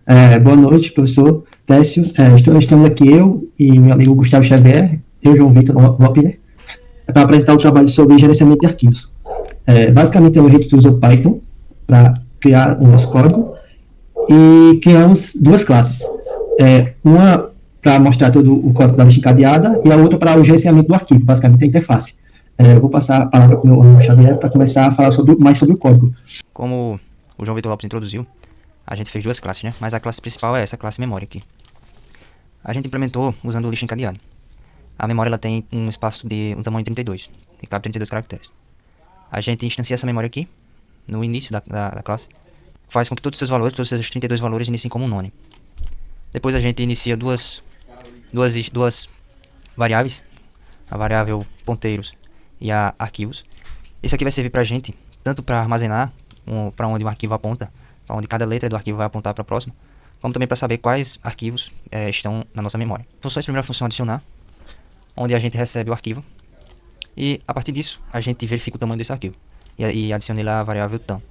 Boa noite, professor Técio. Estamos aqui eu e meu amigo Gustavo Xavier, eu, João Vitor Wapner, para apresentar o trabalho sobre gerenciamento de arquivos. Basicamente, a gente usa o Python para criar o nosso código e criamos duas classes. Uma para mostrar todo o código da lista encadeada e a outra para o gerenciamento do arquivo, basicamente a interface. Eu vou passar a palavra para o meu amigo Xavier para começar a falar mais sobre o código. Como o João Vitor Lopes introduziu, a gente fez duas classes, né? Mas a classe principal é essa classe memória aqui. A gente implementou usando o lista encadeado. A memória ela tem um espaço de um tamanho de 32, e cabe 32 caracteres. A gente instancia essa memória aqui, no início da classe, faz com que todos os seus valores, todos os seus 32 valores iniciem como none. Depois a gente inicia duas variáveis, a variável ponteiros e a arquivos. Isso aqui vai servir pra gente, tanto para armazenar para onde o arquivo aponta, para onde cada letra do arquivo vai apontar para a próxima, como também para saber quais arquivos estão na nossa memória. Funções, primeira função adicionar, onde a gente recebe o arquivo, e a partir disso a gente verifica o tamanho desse arquivo, e adiciona lá a variável tam.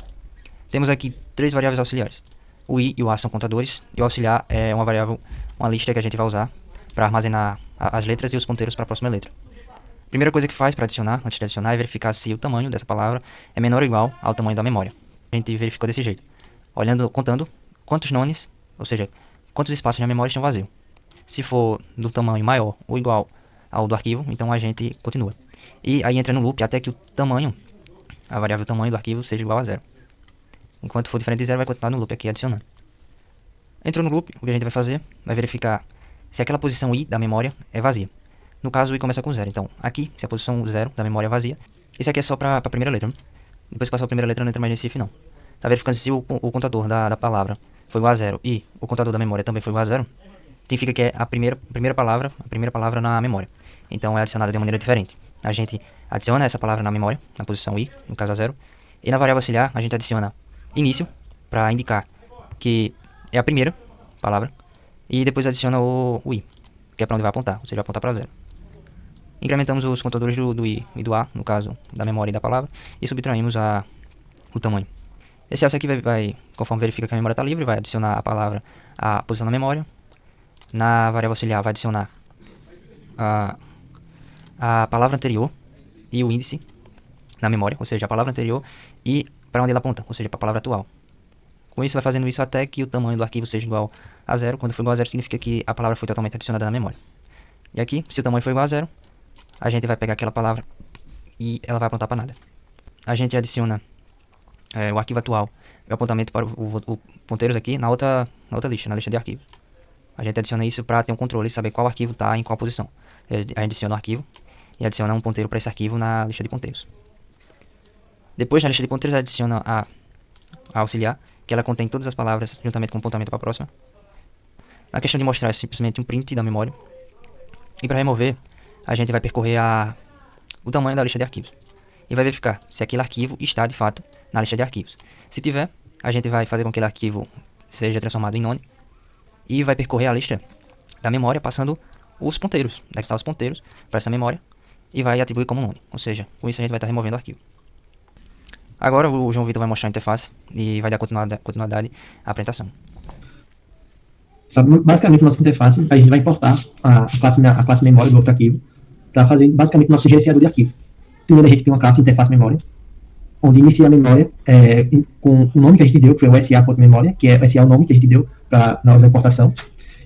Temos aqui três variáveis auxiliares. O i e o a são contadores, e o auxiliar é uma variável, uma lista que a gente vai usar para armazenar as letras e os ponteiros para a próxima letra. A primeira coisa que faz para adicionar, antes de adicionar, é verificar se o tamanho dessa palavra é menor ou igual ao tamanho da memória. A gente verificou desse jeito, contando quantos nones, ou seja, quantos espaços na memória estão vazios. Se for do tamanho maior ou igual ao do arquivo, então a gente continua. E aí entra no loop até que o tamanho, a variável tamanho do arquivo seja igual a zero. Enquanto for diferente de zero, vai continuar no loop aqui adicionando. Entrou no loop, o que a gente vai fazer? Vai verificar se aquela posição i da memória é vazia. No caso, o i começa com zero. Então, aqui, se a posição 0 da memória é vazia, esse aqui é só para a primeira letra, né? Depois que passou a primeira letra, não entra mais nesse if, não. Tá verificando se o contador da palavra foi igual a zero e o contador da memória também foi igual a zero, significa que é a primeira palavra na memória. Então, é adicionada de uma maneira diferente. A gente adiciona essa palavra na memória, na posição i, no caso a zero, e na variável auxiliar, a gente adiciona início, para indicar que é a primeira palavra, e depois adiciona o i, que é para onde vai apontar, ou seja, vai apontar para zero. Incrementamos os contadores do i e do a, no caso da memória e da palavra, e subtraímos o tamanho. Esse else aqui vai, conforme verifica que a memória está livre, vai adicionar a palavra à posição da memória. Na variável auxiliar vai adicionar a palavra anterior e o índice na memória, ou seja, a palavra anterior e para onde ela aponta, ou seja, para a palavra atual. Com isso, vai fazendo isso até que o tamanho do arquivo seja igual a zero. Quando for igual a zero, significa que a palavra foi totalmente adicionada na memória. E aqui, se o tamanho for igual a zero, a gente vai pegar aquela palavra e ela vai apontar para nada. A gente adiciona o arquivo atual e o apontamento para o ponteiros aqui na outra lista, na lista de arquivos. A gente adiciona isso para ter um controle e saber qual arquivo está em qual posição. A gente adiciona o arquivo e adiciona um ponteiro para esse arquivo na lista de ponteiros. Depois, na lista de ponteiros, adiciona a auxiliar, que ela contém todas as palavras juntamente com o apontamento para a próxima. Na questão de mostrar, é simplesmente um print da memória. E para remover, a gente vai percorrer o tamanho da lista de arquivos e vai verificar se aquele arquivo está de fato na lista de arquivos. Se tiver, a gente vai fazer com que aquele arquivo seja transformado em none e vai percorrer a lista da memória passando os ponteiros, anexar os ponteiros para essa memória e vai atribuir como none. Ou seja, com isso a gente vai estar removendo o arquivo. Agora o João Vitor vai mostrar a interface e vai dar continuidade à apresentação. Basicamente, nossa interface, a gente vai importar a classe memória do outro arquivo para fazer basicamente nosso gerenciador de arquivo. Primeiro, a gente tem uma classe interface memória, onde inicia a memória com o nome que a gente deu, que foi o sa.memória, que é o nome que a gente deu na hora da importação.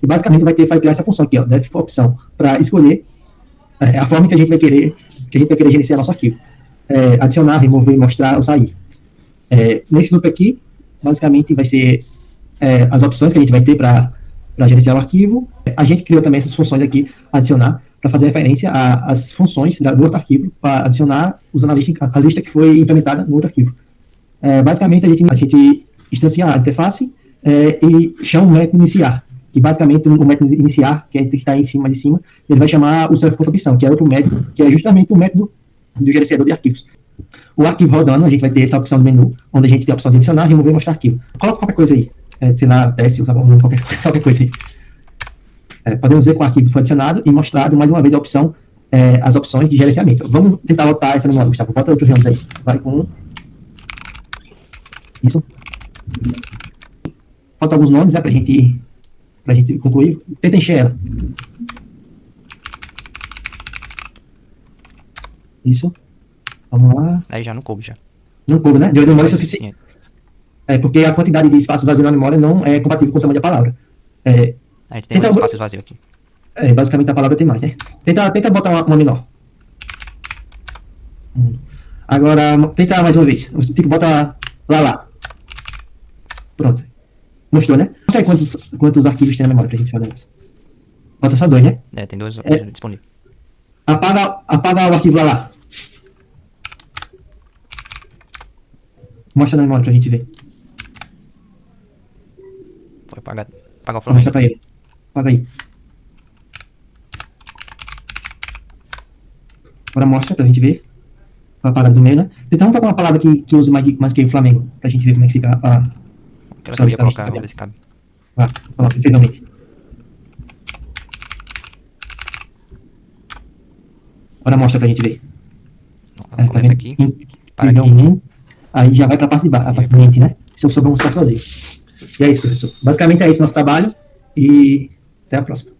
E basicamente vai criar essa função aqui, def opção, para escolher a forma que a gente vai querer gerenciar nosso arquivo. Adicionar, remover, mostrar ou sair. Nesse loop aqui, basicamente vai ser as opções que a gente vai ter para gerenciar o arquivo. A gente criou também essas funções aqui, adicionar, para fazer referência às funções do outro arquivo, para adicionar usando a lista que foi implementada no outro arquivo. Basicamente, a gente instancia a interface e chama o método iniciar. E basicamente, o método iniciar, que está em cima de cima, ele vai chamar o self.opção, que é outro método, que é justamente o método do gerenciador de arquivos. O arquivo rodando, a gente vai ter essa opção do menu, onde a gente tem a opção de adicionar, remover e mostrar arquivo. Coloca qualquer coisa aí, sei lá, teste, qualquer coisa aí. Podemos ver que o arquivo foi adicionado e mostrado mais uma vez a opção, as opções de gerenciamento. Vamos tentar lotar essa memória, Gustavo. Bota outros ramos aí. Vai com isso. faltam alguns nomes, né, pra gente concluir. Tenta encher ela. Isso. Vamos lá. Aí já não coube já. Não coube, né? Deu memória Sim, suficiente. Porque a quantidade de espaço vazio na memória não é compatível com o tamanho da palavra. A gente tem mais espaços vazios aqui. Basicamente a palavra tem mais, né? Tenta botar uma menor. Agora, tenta mais uma vez. Tipo, bota lá. Pronto. Mostrou, né? Mostra aí quantos arquivos tem na memória pra gente fazer isso. Bota só 2, né? Tem 2 disponíveis. Apaga o arquivo lá. Mostra na memória pra gente ver. Foi apagado. Apagar o Vou mostrar Flamengo. pra ele. Apaga aí. Agora mostra pra gente ver. A palavra do meio, né? Tenta vamos pegar uma palavra que use mais que o Flamengo. Pra gente ver como é que fica Aquela que eu ia colocar, vamos ver se cabe. Pronto, perfeitamente. Agora mostra pra gente ver. Coloca essa aqui. Para Incrivelmente. Aí já vai pra parte de baixo, a parte de mente, né? Se eu souber mostrar sozinho. E é isso, professor. Basicamente é esse nosso trabalho. E até a próxima.